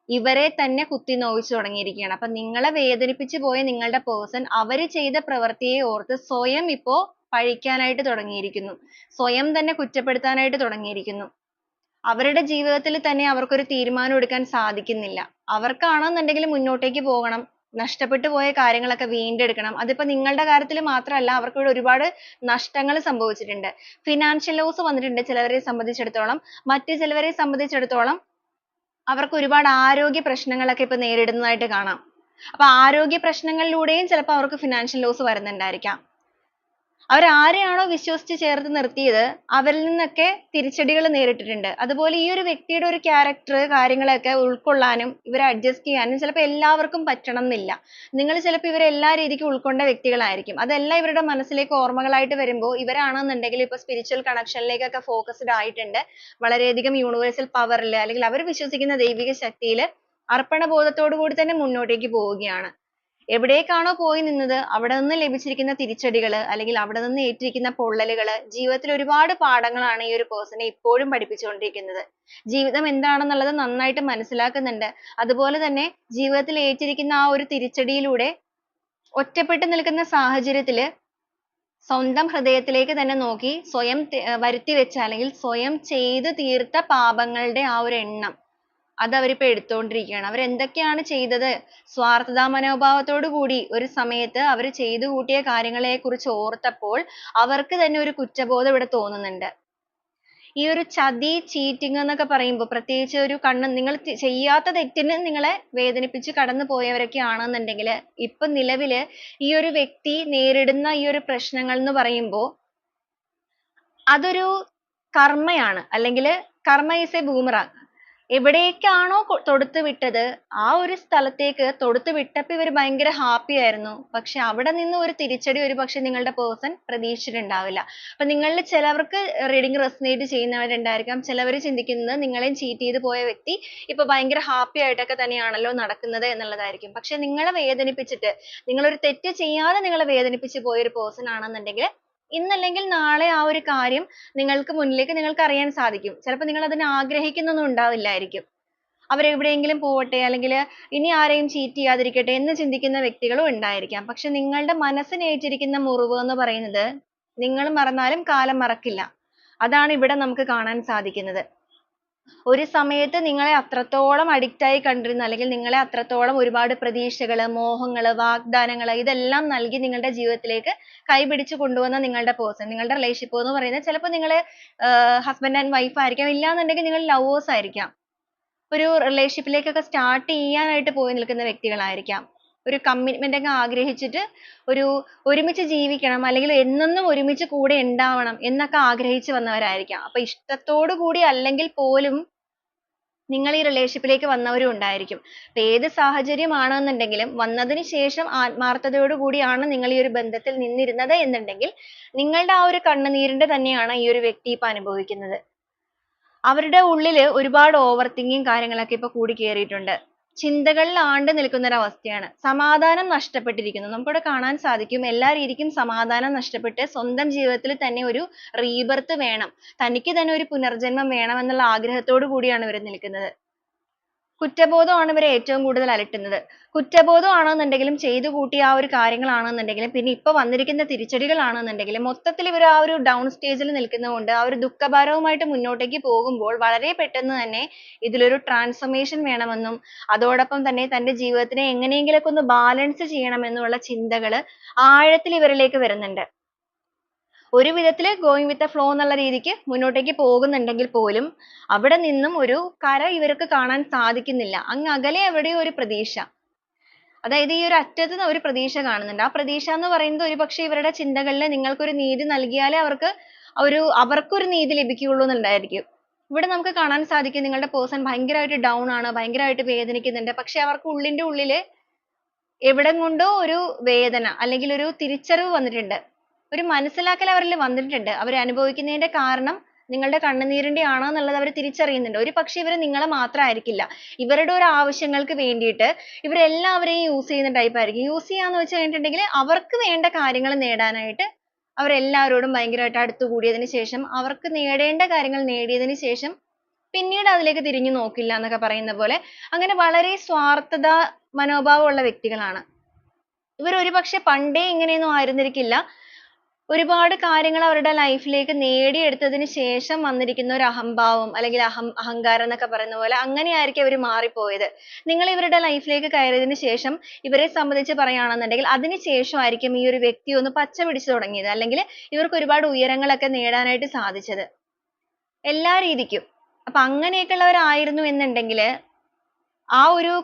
Speaker 1: ഇവരെ തന്നെ കുത്തി നോവിച്ചു തുടങ്ങിയിരിക്കുകയാണ്. അപ്പൊ നിങ്ങളെ വേദനിപ്പിച്ചു പോയ നിങ്ങളുടെ പേഴ്സൺ അവര് ചെയ്ത പ്രവൃത്തിയെ ഓർത്ത് സ്വയം ഇപ്പോ പഴിക്കാനായിട്ട് തുടങ്ങിയിരിക്കുന്നു. സ്വയം തന്നെ കുറ്റപ്പെടുത്താനായിട്ട് തുടങ്ങിയിരിക്കുന്നു. അവരുടെ ജീവിതത്തിൽ തന്നെ അവർക്കൊരു തീരുമാനം എടുക്കാൻ സാധിക്കുന്നില്ല. അവർക്കാണെന്നുണ്ടെങ്കിൽ മുന്നോട്ടേക്ക് പോകണം. നഷ്ടപ്പെട്ടു പോയ കാര്യങ്ങളൊക്കെ വീണ്ടെടുക്കണം. അതിപ്പോ നിങ്ങളുടെ കാര്യത്തിൽ മാത്രമല്ല, അവർക്ക് ഇവിടെ ഒരുപാട് നഷ്ടങ്ങൾ സംഭവിച്ചിട്ടുണ്ട്. ഫിനാൻഷ്യൽ ലോസ് വന്നിട്ടുണ്ട് ചിലവരെ സംബന്ധിച്ചിടത്തോളം. മറ്റു ചിലവരെ സംബന്ധിച്ചിടത്തോളം അവർക്ക് ഒരുപാട് ആരോഗ്യ പ്രശ്നങ്ങളൊക്കെ ഇപ്പൊ നേരിടുന്നതായിട്ട് കാണാം. അപ്പൊ ആരോഗ്യ പ്രശ്നങ്ങളിലൂടെയും ചിലപ്പോൾ അവർക്ക് ഫിനാൻഷ്യൽ ലോസ് വരുന്നുണ്ടായിരിക്കാം. അവരാരെയാണോ വിശ്വസിച്ച് ചേർത്ത് നിർത്തിയത് അവരിൽ നിന്നൊക്കെ തിരിച്ചടികൾ നേരിട്ടിട്ടുണ്ട്. അതുപോലെ ഈ ഒരു വ്യക്തിയുടെ ഒരു ക്യാരക്ടർ കാര്യങ്ങളൊക്കെ ഉൾക്കൊള്ളാനും ഇവരെ അഡ്ജസ്റ്റ് ചെയ്യാനും ചിലപ്പോൾ എല്ലാവർക്കും പറ്റണം എന്നില്ല. നിങ്ങൾ ചിലപ്പോൾ ഇവരെ എല്ലാ രീതിക്കും ഉൾക്കൊണ്ട വ്യക്തികളായിരിക്കും. അതെല്ലാം ഇവരുടെ മനസ്സിലേക്ക് ഓർമ്മകളായിട്ട് വരുമ്പോൾ ഇവരാണെന്നുണ്ടെങ്കിൽ ഇപ്പൊ സ്പിരിച്വൽ കണക്ഷനിലേക്കൊക്കെ ഫോക്കസ്ഡ് ആയിട്ടുണ്ട്. വളരെയധികം യൂണിവേഴ്സൽ പവറിൽ അല്ലെങ്കിൽ അവർ വിശ്വസിക്കുന്ന ദൈവിക ശക്തിയിൽ അർപ്പണബോധത്തോടു കൂടി തന്നെ മുന്നോട്ടേക്ക് പോവുകയാണ്. എവിടേക്കാണോ പോയി നിന്നത് അവിടെ നിന്ന് ലഭിച്ചിരിക്കുന്ന തിരിച്ചടികൾ അല്ലെങ്കിൽ അവിടെ നിന്ന് ഏറ്റിരിക്കുന്ന പൊള്ളലുകൾ ജീവിതത്തിൽ ഒരുപാട് പാഠങ്ങളാണ് ഈ ഒരു പേഴ്സണെ ഇപ്പോഴും പഠിപ്പിച്ചുകൊണ്ടിരിക്കുന്നത്. ജീവിതം എന്താണെന്നുള്ളത് നന്നായിട്ട് മനസ്സിലാക്കുന്നുണ്ട്. അതുപോലെ തന്നെ ജീവിതത്തിൽ ഏറ്റിരിക്കുന്ന ആ ഒരു തിരിച്ചടിയിലൂടെ ഒറ്റപ്പെട്ടു നിൽക്കുന്ന സാഹചര്യത്തിൽ സ്വന്തം ഹൃദയത്തിലേക്ക് തന്നെ നോക്കി സ്വയം വരുത്തി വെച്ച അല്ലെങ്കിൽ സ്വയം ചെയ്തു തീർത്ത പാപങ്ങളുടെ ആ ഒരു എണ്ണം അത് അവരിപ്പോ എടുത്തുകൊണ്ടിരിക്കുകയാണ്. അവർ എന്തൊക്കെയാണ് ചെയ്തത്, സ്വാർത്ഥതാ മനോഭാവത്തോടു കൂടി ഒരു സമയത്ത് അവർ ചെയ്തു കൂട്ടിയ കാര്യങ്ങളെ കുറിച്ച് ഓർത്തപ്പോൾ അവർക്ക് തന്നെ ഒരു കുറ്റബോധം ഇവിടെ തോന്നുന്നുണ്ട്. ഈ ഒരു ചതി ചീറ്റിംഗ് എന്നൊക്കെ പറയുമ്പോൾ പ്രത്യേകിച്ച് ഒരു നിങ്ങൾ ചെയ്യാത്ത തെറ്റിന് നിങ്ങളെ വേദനിപ്പിച്ച് കടന്നു പോയവരൊക്കെ ആണെന്നുണ്ടെങ്കിൽ ഇപ്പൊ നിലവില് ഈ ഒരു വ്യക്തി നേരിടുന്ന ഈ ഒരു പ്രശ്നങ്ങൾ എന്ന് പറയുമ്പോൾ അതൊരു കർമ്മയാണ്. അല്ലെങ്കിൽ കർമ്മ ഈസ് എ ബൂമറാങ്. എവിടേക്കാണോ തൊടുത്തു വിട്ടത് ആ ഒരു സ്ഥലത്തേക്ക് തൊടുത്തു വിട്ടപ്പോൾ ഇവർ ഭയങ്കര ഹാപ്പി ആയിരുന്നു. പക്ഷെ അവിടെ നിന്ന് ഒരു തിരിച്ചടി ഒരുപക്ഷെ നിങ്ങളുടെ പേഴ്സൺ പ്രതീക്ഷിച്ചിട്ടുണ്ടാവില്ല. അപ്പൊ നിങ്ങളിൽ ചിലവർക്ക് റീഡിംഗ് റെസനേറ്റ് ചെയ്യുന്നവരുണ്ടായിരിക്കാം. ചിലവർ ചിന്തിക്കുന്നത് നിങ്ങളെയും ചീറ്റ് ചെയ്ത് പോയ വ്യക്തി ഇപ്പൊ ഭയങ്കര ഹാപ്പി ആയിട്ടൊക്കെ തന്നെയാണല്ലോ നടക്കുന്നത് എന്നുള്ളതായിരിക്കും. പക്ഷെ നിങ്ങളെ വേദനിപ്പിച്ചിട്ട് നിങ്ങളൊരു തെറ്റ് ചെയ്യാതെ നിങ്ങളെ വേദനിപ്പിച്ച് പോയ ഒരു പേഴ്സൺ ആണെന്നുണ്ടെങ്കിൽ ഇന്നല്ലെങ്കിൽ നാളെ ആ ഒരു കാര്യം നിങ്ങൾക്ക് മുന്നിലേക്ക് നിങ്ങൾക്ക് അറിയാൻ സാധിക്കും. ചിലപ്പോൾ നിങ്ങൾ അതിനെ ആഗ്രഹിക്കുന്നൊന്നും ഉണ്ടാവില്ലായിരിക്കും. അവരെവിടെയെങ്കിലും പോവട്ടെ അല്ലെങ്കിൽ ഇനി ആരെയും ചീറ്റ് ചെയ്യാതിരിക്കട്ടെ എന്ന് ചിന്തിക്കുന്ന വ്യക്തികളും ഉണ്ടായിരിക്കാം. പക്ഷെ നിങ്ങളുടെ മനസ്സിന് ഏറ്റിരിക്കുന്ന മുറിവ് എന്ന് പറയുന്നത് നിങ്ങൾ മറന്നാലും കാലം മറക്കില്ല. അതാണ് ഇവിടെ നമുക്ക് കാണാൻ സാധിക്കുന്നത്. ഒരു സമയത്ത് നിങ്ങളെ അത്രത്തോളം addict ആയി കണ്ടിരുന്ന അല്ലെങ്കിൽ നിങ്ങളെ അത്രത്തോളം ഒരുപാട് പ്രതീക്ഷകൾ, മോഹങ്ങൾ, വാഗ്ദാനങ്ങൾ ഇതെല്ലാം നൽകി നിങ്ങളുടെ ജീവിതത്തിലേക്ക് കൈപിടിച്ച് കൊണ്ടുവന്ന നിങ്ങളുടെ person, നിങ്ങളുടെ relationship എന്ന് പറയുന്നത് ചിലപ്പോൾ നിങ്ങൾ husband and wife ആയിരിക്കാം, ഇല്ലാന്നുണ്ടെങ്കിൽ നിങ്ങൾ lovers ആയിരിക്കാം. ഒരു relationship ലേക്കൊക്കെ start ചെയ്യാനായിട്ട് പോയി നിൽക്കുന്ന വ്യക്തികളായിരിക്കാം. ഒരു commitment ഒക്കെ ആഗ്രഹിച്ചിട്ട് ഒരു ഒരുമിച്ച് ജീവിക്കണം അല്ലെങ്കിൽ എന്നെന്നും ഒരുമിച്ച് കൂടെ ഉണ്ടാവണം എന്നൊക്കെ ആഗ്രഹിച്ച് വന്നവരായിരിക്കാം. അപ്പൊ ഇഷ്ടത്തോടു കൂടി അല്ലെങ്കിൽ പോലും നിങ്ങൾ ഈ relationship ലേക്ക് വന്നവരും ഉണ്ടായിരിക്കും. അപ്പൊ ഏത് സാഹചര്യമാണെന്നുണ്ടെങ്കിലും വന്നതിന് ശേഷം ആത്മാർത്ഥതയോടു കൂടിയാണ് നിങ്ങൾ ഈ ഒരു ബന്ധത്തിൽ നിന്നിരുന്നത് എന്നുണ്ടെങ്കിൽ നിങ്ങളുടെ ആ ഒരു കണ്ണുനീരിന്റെ തന്നെയാണ് ഈ ഒരു വ്യക്തി ഇപ്പൊ അനുഭവിക്കുന്നത്. അവരുടെ ഉള്ളിൽ ഒരുപാട് ഓവർ തിങ്കിങ് കാര്യങ്ങളൊക്കെ ഇപ്പൊ കൂടി കേറിയിട്ടുണ്ട്. ചിന്തകളിൽ ആണ്ട് നിൽക്കുന്ന ഒരു അവസ്ഥയാണ്. സമാധാനം നഷ്ടപ്പെട്ടിരിക്കുന്നു. നമുക്കിവിടെ കാണാൻ സാധിക്കും എല്ലാ രീതിക്കും സമാധാനം നഷ്ടപ്പെട്ട് സ്വന്തം ജീവിതത്തിൽ തന്നെ ഒരു റീബർത്ത് വേണം, തനിക്ക് തന്നെ ഒരു പുനർജന്മം വേണം എന്നുള്ള ആഗ്രഹത്തോടു കൂടിയാണ് ഇവർ നിൽക്കുന്നത്. കുറ്റബോധമാണ് ഇവരെ ഏറ്റവും കൂടുതൽ അലട്ടുന്നത്. കുറ്റബോധം ആണെന്നുണ്ടെങ്കിലും ചെയ്തു കൂട്ടിയ ആ ഒരു കാര്യങ്ങളാണെന്നുണ്ടെങ്കിലും പിന്നെ ഇപ്പൊ വന്നിരിക്കുന്ന തിരിച്ചടികളാണെന്നുണ്ടെങ്കിലും മൊത്തത്തിൽ ഇവർ ആ ഒരു ഡൗൺ സ്റ്റേജിൽ നിൽക്കുന്നതുകൊണ്ട് ആ ഒരു ദുഃഖഭാരവുമായിട്ട് മുന്നോട്ടേക്ക് പോകുമ്പോൾ വളരെ പെട്ടെന്ന് തന്നെ ഇതിലൊരു ട്രാൻസ്ഫോർമേഷൻ വേണമെന്നും അതോടൊപ്പം തന്നെ തന്റെ ജീവിതത്തിനെ എങ്ങനെയെങ്കിലുമൊക്കെ ഒന്ന് ബാലൻസ് ചെയ്യണമെന്നുള്ള ചിന്തകൾ ആഴത്തിൽ ഇവരിലേക്ക് വരുന്നുണ്ട്. ഒരു വിധത്തില് ഗോയിങ് വിത്ത് ദ ഫ്ലോ എന്നുള്ള രീതിക്ക് മുന്നോട്ടേക്ക് പോകുന്നുണ്ടെങ്കിൽ പോലും അവിടെ നിന്നും ഒരു കര ഇവർക്ക് കാണാൻ സാധിക്കുന്നില്ല. അങ്ങ് അകലെ എവിടെയോ ഒരു പ്രതീക്ഷ. അതായത് ഈ ഒരു അറ്റത്ത് നിന്ന് ഒരു പ്രതീക്ഷ കാണുന്നുണ്ട്. ആ പ്രതീക്ഷ എന്ന് പറയുന്നത് ഒരുപക്ഷെ ഇവരുടെ ചിന്തകളിൽ നിങ്ങൾക്കൊരു നീതി നൽകിയാലേ അവർക്കൊരു നീതി ലഭിക്കുകയുള്ളൂ എന്നുണ്ടായിരിക്കും. ഇവിടെ നമുക്ക് കാണാൻ സാധിക്കും നിങ്ങളുടെ പേഴ്സൺ ഭയങ്കരമായിട്ട് ഡൗൺ ആണ്, ഭയങ്കരമായിട്ട് വേദനിക്കുന്നുണ്ട്. പക്ഷെ അവർക്ക് ഉള്ളിന്റെ ഉള്ളില് എവിടെ കൊണ്ടോ ഒരു വേദന അല്ലെങ്കിൽ ഒരു തിരിച്ചറിവ് വന്നിട്ടുണ്ട്. ഒരു മനസ്സിലാക്കൽ അവരിൽ വന്നിട്ടുണ്ട്. അവർ അനുഭവിക്കുന്നതിന്റെ കാരണം നിങ്ങളുടെ കണ്ണുനീരിന്റെ ആണോ എന്നുള്ളത് അവർ തിരിച്ചറിയുന്നുണ്ട്. ഒരു പക്ഷെ ഇവർ നിങ്ങളെ മാത്രമായിരിക്കില്ല, ഇവരുടെ ഒരു ആവശ്യങ്ങൾക്ക് വേണ്ടിയിട്ട് ഇവരെല്ലാവരെയും യൂസ് ചെയ്യുന്ന ടൈപ്പ് ആയിരിക്കും. യൂസ് ചെയ്യാന്ന് വെച്ച് കഴിഞ്ഞിട്ടുണ്ടെങ്കിൽ അവർക്ക് വേണ്ട കാര്യങ്ങൾ നേടാനായിട്ട് അവരെല്ലാവരോടും ഭയങ്കരമായിട്ട് അടുത്തുകൂടിയതിന് ശേഷം അവർക്ക് നേടേണ്ട കാര്യങ്ങൾ നേടിയതിന് ശേഷം പിന്നീട് അതിലേക്ക് തിരിഞ്ഞു നോക്കില്ല എന്നൊക്കെ പറയുന്ന പോലെ അങ്ങനെ വളരെ സ്വാർത്ഥത മനോഭാവമുള്ള വ്യക്തികളാണ് ഇവർ. ഒരുപക്ഷെ പണ്ടേ ഇങ്ങനെയൊന്നും ആയിരുന്നിരിക്കില്ല. ഒരുപാട് കാര്യങ്ങൾ അവരുടെ ലൈഫിലേക്ക് നേടിയെടുത്തതിന് ശേഷം വന്നിരിക്കുന്ന ഒരു അഹംഭാവം അല്ലെങ്കിൽ അഹങ്കാരം എന്നൊക്കെ പറയുന്ന പോലെ അങ്ങനെയായിരിക്കും ഇവർ മാറിപ്പോയത്. നിങ്ങൾ ഇവരുടെ ലൈഫിലേക്ക് കയറിയതിന് ശേഷം ഇവരെ സംബന്ധിച്ച് പറയുകയാണെന്നുണ്ടെങ്കിൽ അതിന് ശേഷമായിരിക്കും ഈ ഒരു വ്യക്തി ഒന്ന് പച്ച പിടിച്ചു തുടങ്ങിയത്, അല്ലെങ്കിൽ ഇവർക്ക് ഒരുപാട് ഉയരങ്ങളൊക്കെ നേടാനായിട്ട് സാധിച്ചത് എല്ലാ രീതിക്കും. അപ്പൊ അങ്ങനെയൊക്കെയുള്ളവരായിരുന്നു എന്നുണ്ടെങ്കിൽ ആ ഒരു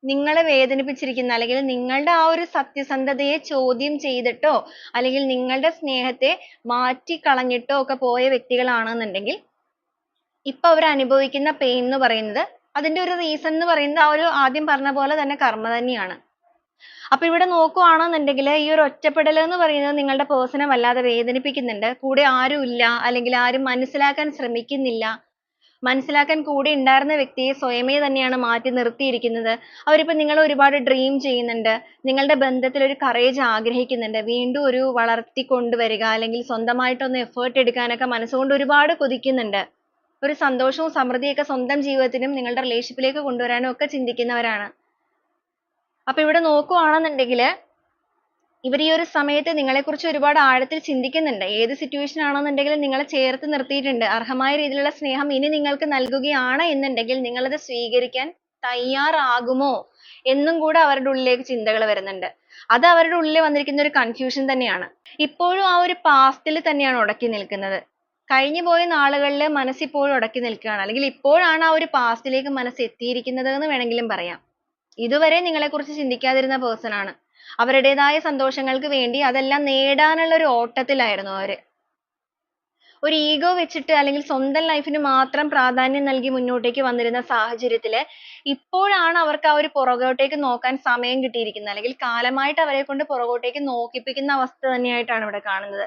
Speaker 1: നിങ്ങളെ വേദനിപ്പിച്ചിരിക്കുന്ന അല്ലെങ്കിൽ നിങ്ങളുടെ ആ ഒരു സത്യസന്ധതയെ ചോദ്യം ചെയ്തിട്ടോ അല്ലെങ്കിൽ നിങ്ങളുടെ സ്നേഹത്തെ മാറ്റിക്കളഞ്ഞിട്ടോ ഒക്കെ പോയ വ്യക്തികളാണെന്നുണ്ടെങ്കിൽ ഇപ്പൊ അവർ അനുഭവിക്കുന്ന പെയിൻ എന്ന് പറയുന്നത് അതിന്റെ ഒരു റീസൺ എന്ന് പറയുന്നത് ആ ഒരു ആദ്യം പറഞ്ഞ പോലെ തന്നെ കർമ്മ തന്നെയാണ്. അപ്പൊ ഇവിടെ നോക്കുവാണെന്നുണ്ടെങ്കിൽ ഈ ഒരു ഒറ്റപ്പെടൽ എന്ന് പറയുന്നത് നിങ്ങളുടെ പേഴ്സണെ വല്ലാതെ വേദനിപ്പിക്കുന്നുണ്ട്. കൂടെ ആരും ഇല്ല അല്ലെങ്കിൽ ആരും മനസ്സിലാക്കാൻ ശ്രമിക്കുന്നില്ല. മനസ്സിലാക്കാൻ കൂടെ ഉണ്ടായിരുന്ന വ്യക്തിയെ സ്വയമേ തന്നെയാണ് മാറ്റി നിർത്തിയിരിക്കുന്നത്. അവരിപ്പോ നിങ്ങളെ ഒരുപാട് ഡ്രീം ചെയ്യുന്നുണ്ട്, നിങ്ങളുടെ ബന്ധത്തിൽ ഒരു കറേജ് ആഗ്രഹിക്കുന്നുണ്ട്, വീണ്ടും ഒരു വളർത്തിക്കൊണ്ടുവരിക അല്ലെങ്കിൽ സ്വന്തമായിട്ടൊന്ന് എഫേർട്ട് എടുക്കാനൊക്കെ മനസ്സുകൊണ്ട് ഒരുപാട് കൊതിക്കുന്നുണ്ട്. ഒരു സന്തോഷവും സമൃദ്ധിയൊക്കെ സ്വന്തം ജീവിതത്തിനും നിങ്ങളുടെ റിലേഷൻഷിപ്പിലേക്ക് കൊണ്ടുവരാനും ഒക്കെ ചിന്തിക്കുന്നവരാണ്. അപ്പൊ ഇവിടെ നോക്കുവാണെന്നുണ്ടെങ്കിൽ ഇവർ ഈ ഒരു സമയത്ത് നിങ്ങളെക്കുറിച്ച് ഒരുപാട് ആഴത്തിൽ ചിന്തിക്കുന്നുണ്ട്. ഏത് സിറ്റുവേഷൻ ആണെന്നുണ്ടെങ്കിലും നിങ്ങളെ ചേർത്ത് നിർത്തിയിട്ടുണ്ട്. അർഹമായ രീതിയിലുള്ള സ്നേഹം ഇനി നിങ്ങൾക്ക് നൽകുകയാണ് എന്നുണ്ടെങ്കിൽ നിങ്ങളത് സ്വീകരിക്കാൻ തയ്യാറാകുമോ എന്നും കൂടെ അവരുടെ ഉള്ളിലേക്ക് ചിന്തകൾ വരുന്നുണ്ട്. അത് അവരുടെ ഉള്ളിൽ വന്നിരിക്കുന്ന ഒരു കൺഫ്യൂഷൻ തന്നെയാണ്. ഇപ്പോഴും ആ ഒരു പാസ്റ്റിൽ തന്നെയാണ് ഉടക്കി നിൽക്കുന്നത്. കഴിഞ്ഞു പോയ നാളുകളിൽ മനസ്സിപ്പോഴും ഉടക്കി നിൽക്കുകയാണ്, അല്ലെങ്കിൽ ഇപ്പോഴാണ് ആ ഒരു പാസ്റ്റിലേക്ക് മനസ്സ് എത്തിയിരിക്കുന്നത് എന്ന് വേണമെങ്കിലും പറയാം. ഇതുവരെ നിങ്ങളെക്കുറിച്ച് ചിന്തിക്കാതിരുന്ന പേഴ്സൺ ആണ്. അവരുടേതായ സന്തോഷങ്ങൾക്ക് വേണ്ടി അതെല്ലാം നേടാനുള്ള ഒരു ഓട്ടത്തിലായിരുന്നു അവര്. ഒരു ഈഗോ വെച്ചിട്ട് അല്ലെങ്കിൽ സ്വന്തം ലൈഫിന് മാത്രം പ്രാധാന്യം നൽകി മുന്നോട്ടേക്ക് വന്നിരുന്ന സാഹചര്യത്തില് ഇപ്പോഴാണ് അവർക്ക് ആ ഒരു പുറകോട്ടേക്ക് നോക്കാൻ സമയം കിട്ടിയിരിക്കുന്നത്, അല്ലെങ്കിൽ കാലമായിട്ട് അവരെ കൊണ്ട് പുറകോട്ടേക്ക് നോക്കിപ്പിക്കുന്ന അവസ്ഥ തന്നെയായിട്ടാണ് ഇവിടെ കാണുന്നത്.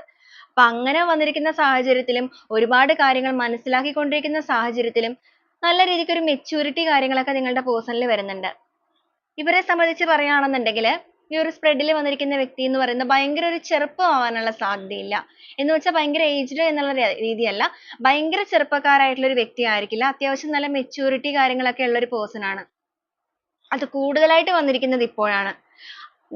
Speaker 1: അപ്പൊ അങ്ങനെ വന്നിരിക്കുന്ന സാഹചര്യത്തിലും ഒരുപാട് കാര്യങ്ങൾ മനസ്സിലാക്കിക്കൊണ്ടിരിക്കുന്ന സാഹചര്യത്തിലും നല്ല രീതിക്ക് ഒരു മെച്യൂരിറ്റി കാര്യങ്ങളൊക്കെ നിങ്ങളുടെ പേഴ്സണിൽ വരുന്നുണ്ട്. ഇവരെ സംബന്ധിച്ച് പറയുകയാണെന്നുണ്ടെങ്കിൽ ഈ ഒരു സ്പ്രെഡിൽ വന്നിരിക്കുന്ന വ്യക്തി എന്ന് പറയുന്നത് ഭയങ്കര ഒരു ചെറുപ്പമാവാനുള്ള സാധ്യതയില്ല. എന്ന് വെച്ചാൽ ഭയങ്കര ഏജ്ഡ് എന്നുള്ള രീതിയല്ല, ഭയങ്കര ചെറുപ്പക്കാരായിട്ടുള്ള ഒരു വ്യക്തി ആയിരിക്കില്ല. അത്യാവശ്യം നല്ല മെച്യൂരിറ്റി കാര്യങ്ങളൊക്കെ ഉള്ള ഒരു പേഴ്സൺ ആണ്. അത് കൂടുതലായിട്ട് വന്നിരിക്കുന്നത് ഇപ്പോഴാണ്.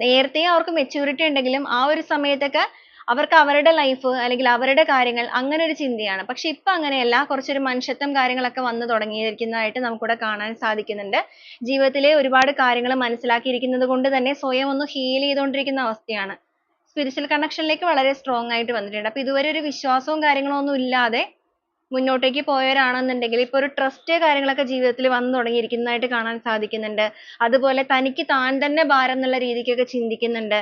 Speaker 1: നേരത്തെ അവർക്ക് മെച്യൂരിറ്റി ഉണ്ടെങ്കിലും ആ ഒരു സമയത്തൊക്കെ അവർക്ക് അവരുടെ ലൈഫ് അല്ലെങ്കിൽ അവരുടെ കാര്യങ്ങൾ അങ്ങനെ ഒരു ചിന്തയാണ്. പക്ഷെ ഇപ്പൊ അങ്ങനെയല്ല, കുറച്ചൊരു മനുഷ്യത്വം കാര്യങ്ങളൊക്കെ വന്നു തുടങ്ങിയിരിക്കുന്നതായിട്ട് നമുക്കിവിടെ കാണാൻ സാധിക്കുന്നുണ്ട്. ജീവിതത്തിലെ ഒരുപാട് കാര്യങ്ങൾ മനസ്സിലാക്കിയിരിക്കുന്നത് കൊണ്ട് തന്നെ സ്വയം ഒന്ന് ഹീൽ ചെയ്തുകൊണ്ടിരിക്കുന്ന അവസ്ഥയാണ്. സ്പിരിച്വൽ കണക്ഷനിലേക്ക് വളരെ സ്ട്രോങ് ആയിട്ട് വന്നിട്ടുണ്ട്. അപ്പൊ ഇതുവരെ ഒരു വിശ്വാസവും കാര്യങ്ങളും ഒന്നും ഇല്ലാതെ മുന്നോട്ടേക്ക് പോയവരാണെന്നുണ്ടെങ്കിൽ ഇപ്പൊ ഒരു ട്രസ്റ്റ് കാര്യങ്ങളൊക്കെ ജീവിതത്തിൽ വന്നു തുടങ്ങിയിരിക്കുന്നതായിട്ട് കാണാൻ സാധിക്കുന്നുണ്ട്. അതുപോലെ തനിക്ക് താൻ തന്നെ ഭാരം എന്നുള്ള രീതിക്കൊക്കെ ചിന്തിക്കുന്നുണ്ട്.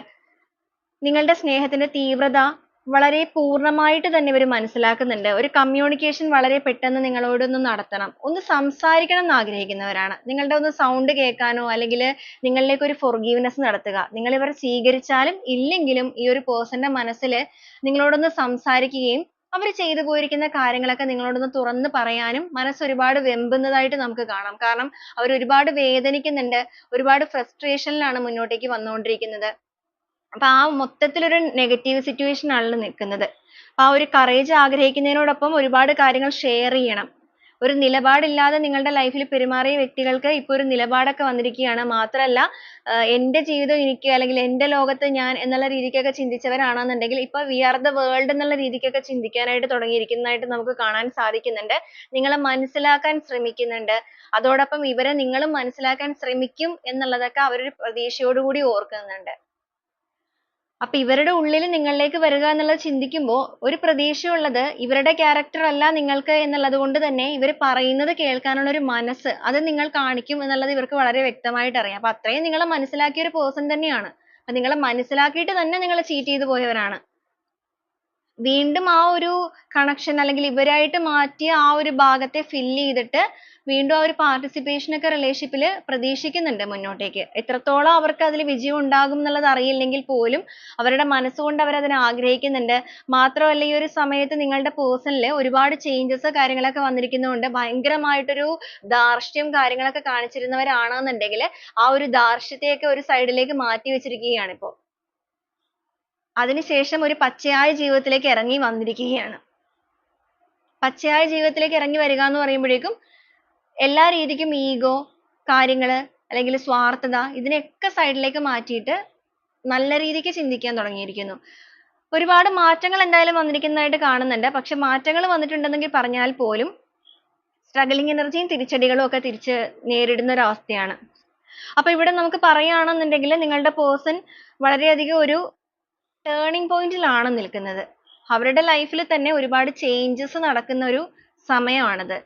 Speaker 1: നിങ്ങളുടെ സ്നേഹത്തിന്റെ തീവ്രത വളരെ പൂർണ്ണമായിട്ട് തന്നെ ഇവർ മനസ്സിലാക്കുന്നുണ്ട്. ഒരു കമ്മ്യൂണിക്കേഷൻ വളരെ പെട്ടെന്ന് നിങ്ങളോടൊന്ന് നടത്തണം, ഒന്ന് സംസാരിക്കണം എന്ന് ആഗ്രഹിക്കുന്നവരാണ്. നിങ്ങളുടെ ഒന്ന് സൗണ്ട് കേൾക്കാനോ അല്ലെങ്കിൽ നിങ്ങളിലേക്ക് ഒരു ഫോർഗീവ്നെസ് നടത്തുക, നിങ്ങൾ ഇവരെ സ്വീകരിച്ചാലും ഇല്ലെങ്കിലും ഈ ഒരു പേഴ്സന്റെ മനസ്സിൽ നിങ്ങളോടൊന്ന് സംസാരിക്കുകയും അവർ ചെയ്തു പോയിരിക്കുന്ന കാര്യങ്ങളൊക്കെ നിങ്ങളോടൊന്ന് തുറന്ന് പറയാനും മനസ്സ് ഒരുപാട് വെമ്പുന്നതായിട്ട് നമുക്ക് കാണാം. കാരണം അവർ ഒരുപാട് വേദനിക്കുന്നുണ്ട്, ഒരുപാട് ഫ്രസ്ട്രേഷനിലാണ് മുന്നോട്ടേക്ക് വന്നുകൊണ്ടിരിക്കുന്നത്. അപ്പൊ ആ മൊത്തത്തിലൊരു നെഗറ്റീവ് സിറ്റുവേഷൻ ആണ് നിൽക്കുന്നത്. അപ്പൊ ആ ഒരു കറേജ് ആഗ്രഹിക്കുന്നതിനോടൊപ്പം ഒരുപാട് കാര്യങ്ങൾ ഷെയർ ചെയ്യണം. ഒരു നിലപാടില്ലാതെ നിങ്ങളുടെ ലൈഫിൽ പെരുമാറിയ വ്യക്തികൾക്ക് ഇപ്പൊ ഒരു നിലപാടൊക്കെ വന്നിരിക്കുകയാണ്. മാത്രമല്ല എന്റെ ജീവിതം എനിക്ക് അല്ലെങ്കിൽ എന്റെ ലോകത്ത് ഞാൻ എന്നുള്ള രീതിക്കൊക്കെ ചിന്തിച്ചവരാണെന്നുണ്ടെങ്കിൽ ഇപ്പൊ വി ആർ ദ വേൾഡ് എന്നുള്ള രീതിക്കൊക്കെ ചിന്തിക്കാനായിട്ട് തുടങ്ങിയിരിക്കുന്നതായിട്ട് നമുക്ക് കാണാൻ സാധിക്കുന്നുണ്ട്. നിങ്ങളെ മനസ്സിലാക്കാൻ ശ്രമിക്കുന്നുണ്ട്. അതോടൊപ്പം ഇവരെ നിങ്ങളും മനസ്സിലാക്കാൻ ശ്രമിക്കും എന്നുള്ളതൊക്കെ അവരൊരു പ്രതീക്ഷയോടുകൂടി ഓർക്കുന്നുണ്ട്. അപ്പൊ ഇവരുടെ ഉള്ളിൽ നിങ്ങളിലേക്ക് വരിക എന്നുള്ളത് ചിന്തിക്കുമ്പോൾ ഒരു പ്രതീക്ഷയുള്ളത് ഇവരുടെ ക്യാരക്ടർ അല്ല നിങ്ങൾക്ക് എന്നുള്ളത് കൊണ്ട് തന്നെ ഇവർ പറയുന്നത് കേൾക്കാനുള്ള ഒരു മനസ്സ് അത് നിങ്ങൾ കാണിക്കും എന്നുള്ളത് ഇവർക്ക് വളരെ വ്യക്തമായിട്ട് അറിയാം. അപ്പൊ അത്രയും നിങ്ങളെ മനസ്സിലാക്കിയ ഒരു പേഴ്സൺ തന്നെയാണ്. അപ്പൊ നിങ്ങളെ മനസ്സിലാക്കിയിട്ട് തന്നെ നിങ്ങളെ ചീറ്റ് ചെയ്തു പോയവരാണ്. വീണ്ടും ആ ഒരു കണക്ഷൻ അല്ലെങ്കിൽ ഇവരായിട്ട് മാറ്റിയ ആ ഒരു ഭാഗത്തെ ഫിൽ ചെയ്തിട്ട് വീണ്ടും ആ ഒരു പാർട്ടിസിപ്പേഷൻ ഒക്കെ റിലേഷൻഷിപ്പിൽ പ്രതീക്ഷിക്കുന്നുണ്ട് മുന്നോട്ടേക്ക്. എത്രത്തോളം അവർക്ക് അതിൽ വിജയം ഉണ്ടാകും എന്നുള്ളത് അറിയില്ലെങ്കിൽ പോലും അവരുടെ മനസ്സുകൊണ്ട് അവർ അതിനെ ആഗ്രഹിക്കുന്നുണ്ട്. മാത്രമല്ല ഈ ഒരു സമയത്ത് നിങ്ങളുടെ പേഴ്സണിൽ ഒരുപാട് ചേഞ്ചസ് കാര്യങ്ങളൊക്കെ വന്നിരിക്കുന്നതുകൊണ്ട് ഭയങ്കരമായിട്ടൊരു ധാർഷ്ട്യം കാര്യങ്ങളൊക്കെ കാണിച്ചിരുന്നവരാണെന്നുണ്ടെങ്കിൽ ആ ഒരു ധാർഷ്ട്യത്തെയൊക്കെ ഒരു സൈഡിലേക്ക് മാറ്റി വെച്ചിരിക്കുകയാണ് ഇപ്പോൾ. അതിനുശേഷം ഒരു പച്ചയായ ജീവിതത്തിലേക്ക് ഇറങ്ങി വന്നിരിക്കുകയാണ്. പച്ചയായ ജീവിതത്തിലേക്ക് ഇറങ്ങി വരിക എന്ന് പറയുമ്പോഴേക്കും എല്ലാ രീതിക്കും ഈഗോ കാര്യങ്ങള് അല്ലെങ്കിൽ സ്വാർത്ഥത ഇതിനെയൊക്കെ സൈഡിലേക്ക് മാറ്റിയിട്ട് നല്ല രീതിക്ക് ചിന്തിക്കാൻ തുടങ്ങിയിരിക്കുന്നു. ഒരുപാട് മാറ്റങ്ങൾ എന്തായാലും വന്നിരിക്കുന്നതായിട്ട് കാണുന്നുണ്ട്. പക്ഷെ മാറ്റങ്ങൾ വന്നിട്ടുണ്ടെന്നെങ്കിൽ പറഞ്ഞാൽ പോലും സ്ട്രഗിളിങ് എനർജിയും തിരിച്ചടികളും ഒക്കെ തിരിച്ച് നേരിടുന്ന ഒരു അവസ്ഥയാണ്. അപ്പൊ ഇവിടെ നമുക്ക് പറയുകയാണെന്നുണ്ടെങ്കിൽ നിങ്ങളുടെ പേഴ്സൺ വളരെയധികം ഒരു ടേണിംഗ് പോയിന്റിലാണ് നിൽക്കുന്നത്. അവരുടെ ലൈഫിൽ തന്നെ ഒരുപാട് ചേഞ്ചസ് നടക്കുന്ന ഒരു സമയമാണിത്.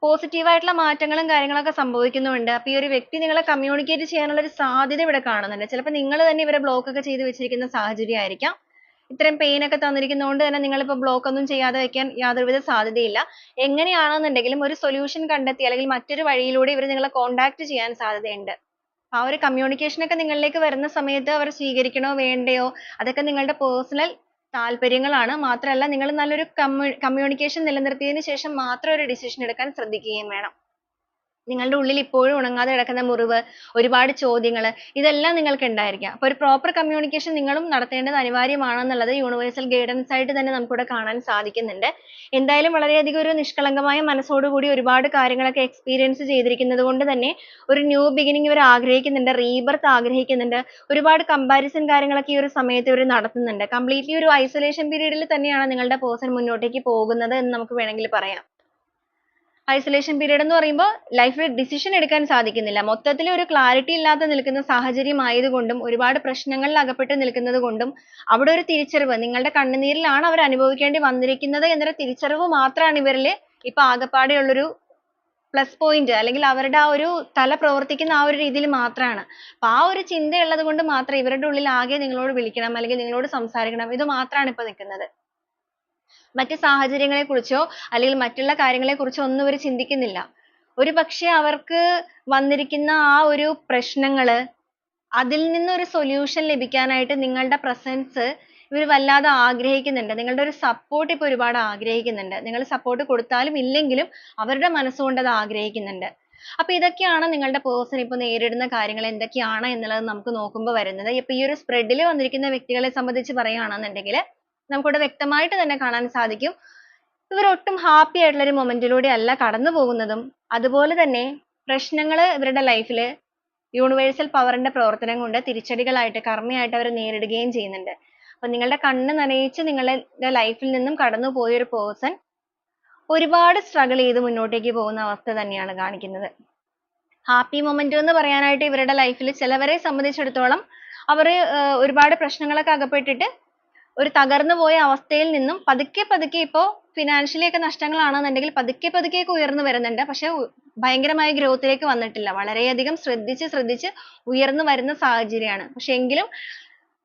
Speaker 1: പോസിറ്റീവ് ആയിട്ടുള്ള മാറ്റങ്ങളും കാര്യങ്ങളൊക്കെ സംഭവിക്കുന്നുണ്ട്. അപ്പൊ ഈ ഒരു വ്യക്തി നിങ്ങളെ കമ്മ്യൂണിക്കേറ്റ് ചെയ്യാനുള്ള ഒരു സാധ്യത ഇവിടെ കാണുന്നുണ്ട്. ചിലപ്പോൾ നിങ്ങൾ തന്നെ ഇവരെ ബ്ലോക്ക് ഒക്കെ ചെയ്ത് വെച്ചിരിക്കുന്ന സാഹചര്യം ആയിരിക്കാം. ഇത്രയും പെയിൻ ഒക്കെ തന്നിരിക്കുന്നതുകൊണ്ട് തന്നെ നിങ്ങളിപ്പോൾ ബ്ലോക്ക് ഒന്നും ചെയ്യാതെ വെക്കാൻ യാതൊരുവിധ സാധ്യതയില്ല. എങ്ങനെയാണെന്നുണ്ടെങ്കിലും ഒരു സൊല്യൂഷൻ കണ്ടെത്തി അല്ലെങ്കിൽ മറ്റൊരു വഴിയിലൂടെ ഇവർ നിങ്ങളെ കോൺടാക്ട് ചെയ്യാൻ സാധ്യതയുണ്ട്. ആ ഒരു കമ്മ്യൂണിക്കേഷൻ ഒക്കെ നിങ്ങളിലേക്ക് വരുന്ന സമയത്ത് അവർ സ്വീകരിക്കണോ വേണ്ടയോ അതൊക്കെ നിങ്ങളുടെ പേഴ്സണൽ താല്പര്യങ്ങളാണ്. മാത്രമല്ല നിങ്ങൾ നല്ലൊരു കമ്മ്യൂണിക്കേഷൻ നിലനിർത്തിയതിനു ശേഷം മാത്രം ഒരു ഡിസിഷൻ എടുക്കാൻ ശ്രദ്ധിക്കുകയും വേണം. നിങ്ങളുടെ ഉള്ളിൽ ഇപ്പോഴും ഉണങ്ങാതെ കിടക്കുന്ന മുറിവ്, ഒരുപാട് ചോദ്യങ്ങൾ ഇതെല്ലാം നിങ്ങൾക്ക് ഉണ്ടായിരിക്കാം. അപ്പോൾ ഒരു പ്രോപ്പർ കമ്മ്യൂണിക്കേഷൻ നിങ്ങളും നടത്തേണ്ടത് അനിവാര്യമാണെന്നുള്ളത് യൂണിവേഴ്സൽ ഗൈഡൻസ് ആയിട്ട് തന്നെ നമുക്കിവിടെ കാണാൻ സാധിക്കുന്നുണ്ട്. എന്തായാലും വളരെയധികം ഒരു നിഷ്കളങ്കമായ മനസ്സോടുകൂടി ഒരുപാട് കാര്യങ്ങളൊക്കെ എക്സ്പീരിയൻസ് ചെയ്തിരിക്കുന്നത് കൊണ്ട് തന്നെ ഒരു ന്യൂ ബിഗിനിങ് ഇവർ ആഗ്രഹിക്കുന്നുണ്ട്, റീബർത്ത് ആഗ്രഹിക്കുന്നുണ്ട്. ഒരുപാട് കമ്പാരിസൺ കാര്യങ്ങളൊക്കെ ഈ ഒരു സമയത്ത് ഇവർ നടത്തുന്നുണ്ട്. കംപ്ലീറ്റ്ലി ഒരു ഐസൊലേഷൻ പീരീഡിൽ തന്നെയാണ് നിങ്ങളുടെ പേഴ്സൺ മുന്നോട്ടേക്ക് പോകുന്നത് എന്ന് നമുക്ക് വേണമെങ്കിൽ പറയാം. ഐസൊലേഷൻ പീരീഡ് എന്ന് പറയുമ്പോൾ ലൈഫിൽ ഡിസിഷൻ എടുക്കാൻ സാധിക്കുന്നില്ല. മൊത്തത്തിൽ ഒരു ക്ലാരിറ്റി ഇല്ലാതെ നിൽക്കുന്ന സാഹചര്യം ആയതുകൊണ്ടും ഒരുപാട് പ്രശ്നങ്ങളിൽ അകപ്പെട്ട് നിൽക്കുന്നത് കൊണ്ടും അവിടെ ഒരു തിരിച്ചറിവ് നിങ്ങളുടെ കണ്ണുനീരിലാണ് അവർ അനുഭവിക്കേണ്ടി വന്നിരിക്കുന്നത് എന്നൊരു തിരിച്ചറിവ് മാത്രമാണ് ഇവരിൽ ഇപ്പൊ ആകെപ്പാടെ ഉള്ളൊരു പ്ലസ് പോയിന്റ് അല്ലെങ്കിൽ അവരുടെ ആ ഒരു തല പ്രവർത്തിക്കുന്ന ആ ഒരു രീതിയിൽ മാത്രമാണ്. അപ്പൊ ആ ഒരു ചിന്ത ഉള്ളത് കൊണ്ട് മാത്രം ഇവരുടെ ഉള്ളിൽ ആകെ നിങ്ങളോട് വിളിക്കണം അല്ലെങ്കിൽ നിങ്ങളോട് സംസാരിക്കണം ഇത് മാത്രമാണ് ഇപ്പൊ നിൽക്കുന്നത്. മറ്റ് സാഹചര്യങ്ങളെ കുറിച്ചോ അല്ലെങ്കിൽ മറ്റുള്ള കാര്യങ്ങളെ കുറിച്ചോ ഒന്നും ഇവർ ചിന്തിക്കുന്നില്ല. ഒരു പക്ഷേ അവർക്ക് വന്നിരിക്കുന്ന ആ ഒരു പ്രശ്നങ്ങള് അതിൽ നിന്നൊരു സൊല്യൂഷൻ ലഭിക്കാനായിട്ട് നിങ്ങളുടെ പ്രസൻസ് ഇവർ വല്ലാതെ ആഗ്രഹിക്കുന്നുണ്ട്. നിങ്ങളുടെ ഒരു സപ്പോർട്ട് ഇപ്പൊ ഒരുപാട് ആഗ്രഹിക്കുന്നുണ്ട്. നിങ്ങൾ സപ്പോർട്ട് കൊടുത്താലും ഇല്ലെങ്കിലും അവരുടെ മനസ്സുകൊണ്ട് അത് ആഗ്രഹിക്കുന്നുണ്ട്. അപ്പൊ ഇതൊക്കെയാണ് നിങ്ങളുടെ പേഴ്സൺ ഇപ്പൊ നേരിടുന്ന കാര്യങ്ങൾ എന്തൊക്കെയാണ് എന്നുള്ളത് നമുക്ക് നോക്കുമ്പോൾ വരുന്നത്. ഇപ്പൊ ഈ ഒരു സ്പ്രെഡിൽ വന്നിരിക്കുന്ന വ്യക്തികളെ സംബന്ധിച്ച് പറയുകയാണെന്നുണ്ടെങ്കിൽ നമുക്കിവിടെ വ്യക്തമായിട്ട് തന്നെ കാണാൻ സാധിക്കും ഇവർ ഒട്ടും ഹാപ്പി ആയിട്ടുള്ള ഒരു മൊമെന്റിലൂടെ അല്ല കടന്നു പോകുന്നതും. അതുപോലെ തന്നെ പ്രശ്നങ്ങൾ ഇവരുടെ ലൈഫിൽ യൂണിവേഴ്സൽ പവറിന്റെ പ്രവർത്തനം കൊണ്ട് തിരിച്ചടികളായിട്ട് കർമ്മയായിട്ട് അവർ നേരിടുകയും ചെയ്യുന്നുണ്ട്. അപ്പൊ നിങ്ങളുടെ കണ്ണ് നനയിച്ച് നിങ്ങളുടെ ലൈഫിൽ നിന്നും കടന്നു പോയ ഒരു പേഴ്സൺ ഒരുപാട് സ്ട്രഗിൾ ചെയ്ത് മുന്നോട്ടേക്ക് പോകുന്ന അവസ്ഥ തന്നെയാണ് കാണിക്കുന്നത്. ഹാപ്പി മൊമെന്റ് എന്ന് പറയാനായിട്ട് ഇവരുടെ ലൈഫിൽ ചിലവരെ സംബന്ധിച്ചിടത്തോളം അവർ ഒരുപാട് പ്രശ്നങ്ങളൊക്കെ അകപ്പെട്ടിട്ട് ഒരു തകർന്നു പോയ അവസ്ഥയിൽ നിന്നും പതുക്കെ പതുക്കെ ഇപ്പോ ഫിനാൻഷ്യലി ഒക്കെ നഷ്ടങ്ങളാണെന്നുണ്ടെങ്കിൽ പതുക്കെ പതുക്കെ ഒക്കെ ഉയർന്നു വരുന്നുണ്ട്. പക്ഷെ ഭയങ്കരമായ ഗ്രോത്തിലേക്ക് വന്നിട്ടില്ല. വളരെയധികം ശ്രദ്ധിച്ച് ഉയർന്നു വരുന്ന സാഹചര്യമാണ്. പക്ഷെ എങ്കിലും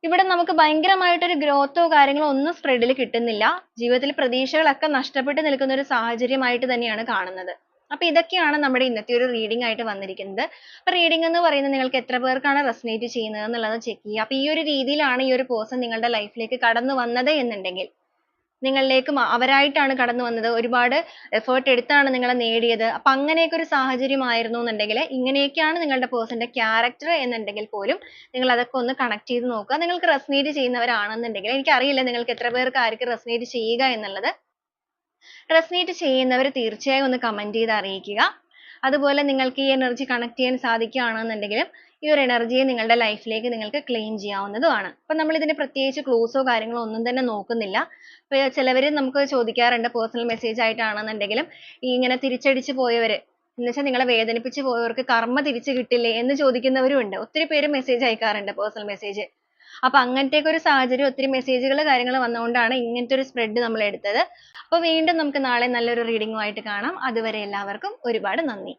Speaker 1: ഇവിടെ നമുക്ക് ഭയങ്കരമായിട്ടൊരു ഗ്രോത്തോ കാര്യങ്ങളോ ഒന്നും സ്പ്രെഡിൽ കിട്ടുന്നില്ല. ജീവിതത്തിൽ പ്രതീക്ഷകളൊക്കെ നഷ്ടപ്പെട്ട് നിൽക്കുന്ന ഒരു സാഹചര്യമായിട്ട് തന്നെയാണ് കാണുന്നത്. അപ്പൊ ഇതൊക്കെയാണ് നമ്മുടെ ഇന്നത്തെ ഒരു റീഡിംഗ് ആയിട്ട് വന്നിരിക്കുന്നത്. അപ്പൊ റീഡിംഗ് എന്ന് പറയുന്നത് നിങ്ങൾക്ക് എത്ര പേർക്കാണ് റെസനേറ്റ് ചെയ്യുന്നത് എന്നുള്ളത് ചെക്ക് ചെയ്യുക. അപ്പൊ ഈ ഒരു രീതിയിലാണ് ഈ ഒരു പേഴ്സൺ നിങ്ങളുടെ ലൈഫിലേക്ക് കടന്നു വന്നത് എന്നുണ്ടെങ്കിൽ നിങ്ങളിലേക്ക് അവരായിട്ടാണ് കടന്നു വന്നത്, ഒരുപാട് എഫേർട്ട് എടുത്താണ് നിങ്ങളെ നേടിയത്. അപ്പൊ അങ്ങനെയൊക്കെ ഒരു സാഹചര്യം ആയിരുന്നു എന്നുണ്ടെങ്കിൽ ഇങ്ങനെയൊക്കെയാണ് നിങ്ങളുടെ പേഴ്സന്റെ ക്യാരക്ടർ എന്നുണ്ടെങ്കിൽ പോലും നിങ്ങൾ അതൊക്കെ ഒന്ന് കണക്ട് ചെയ്ത് നോക്കുക. നിങ്ങൾക്ക് റെസനേറ്റ് ചെയ്യുന്നവരാണെന്നുണ്ടെങ്കിൽ എനിക്കറിയില്ല നിങ്ങൾക്ക് എത്ര പേർക്ക് ആയിരിക്കും റെസനേറ്റ് ചെയ്യുക എന്നുള്ളത്. റെസനേറ്റ് ചെയ്യുന്നവർ തീർച്ചയായും ഒന്ന് കമന്റ് ചെയ്ത് അറിയിക്കുക. അതുപോലെ നിങ്ങൾക്ക് ഈ എനർജി കണക്ട് ചെയ്യാൻ സാധിക്കുകയാണെന്നുണ്ടെങ്കിൽ ഈ ഒരു എനർജിയെ നിങ്ങളുടെ ലൈഫിലേക്ക് നിങ്ങൾക്ക് ക്ലെയിം ചെയ്യാവുന്നതുമാണ്. അപ്പൊ നമ്മൾ ഇതിന് പ്രത്യേകിച്ച് ക്ലൂസോ കാര്യങ്ങളോ ഒന്നും തന്നെ നോക്കുന്നില്ല. ഇപ്പൊ ചിലവർ നമുക്ക് ചോദിക്കാറുണ്ട് പേഴ്സണൽ മെസ്സേജ് ആയിട്ടാണെന്നുണ്ടെങ്കിലും ഇങ്ങനെ തിരിച്ചടിച്ച് പോയവര് എന്നുവെച്ചാൽ നിങ്ങളെ വേദനിപ്പിച്ച് പോയവർക്ക് കർമ്മ തിരിച്ചു കിട്ടില്ലേ എന്ന് ചോദിക്കുന്നവരും ഉണ്ട്. ഒത്തിരി പേര് മെസ്സേജ് അയക്കാറുണ്ട് പേഴ്സണൽ മെസ്സേജ്. അപ്പൊ അങ്ങനത്തെയൊക്കെ ഒരു സാഹചര്യം ഒത്തിരി മെസ്സേജുകൾ കാര്യങ്ങൾ വന്നുകൊണ്ടാണ് ഇങ്ങനത്തെ ഒരു സ്പ്രെഡ് നമ്മൾ എടുത്തത്. അപ്പൊ വീണ്ടും നമുക്ക് നാളെ നല്ലൊരു റീഡിങ്ങുമായിട്ട് കാണാം. അതുവരെ എല്ലാവർക്കും ഒരുപാട് നന്ദി.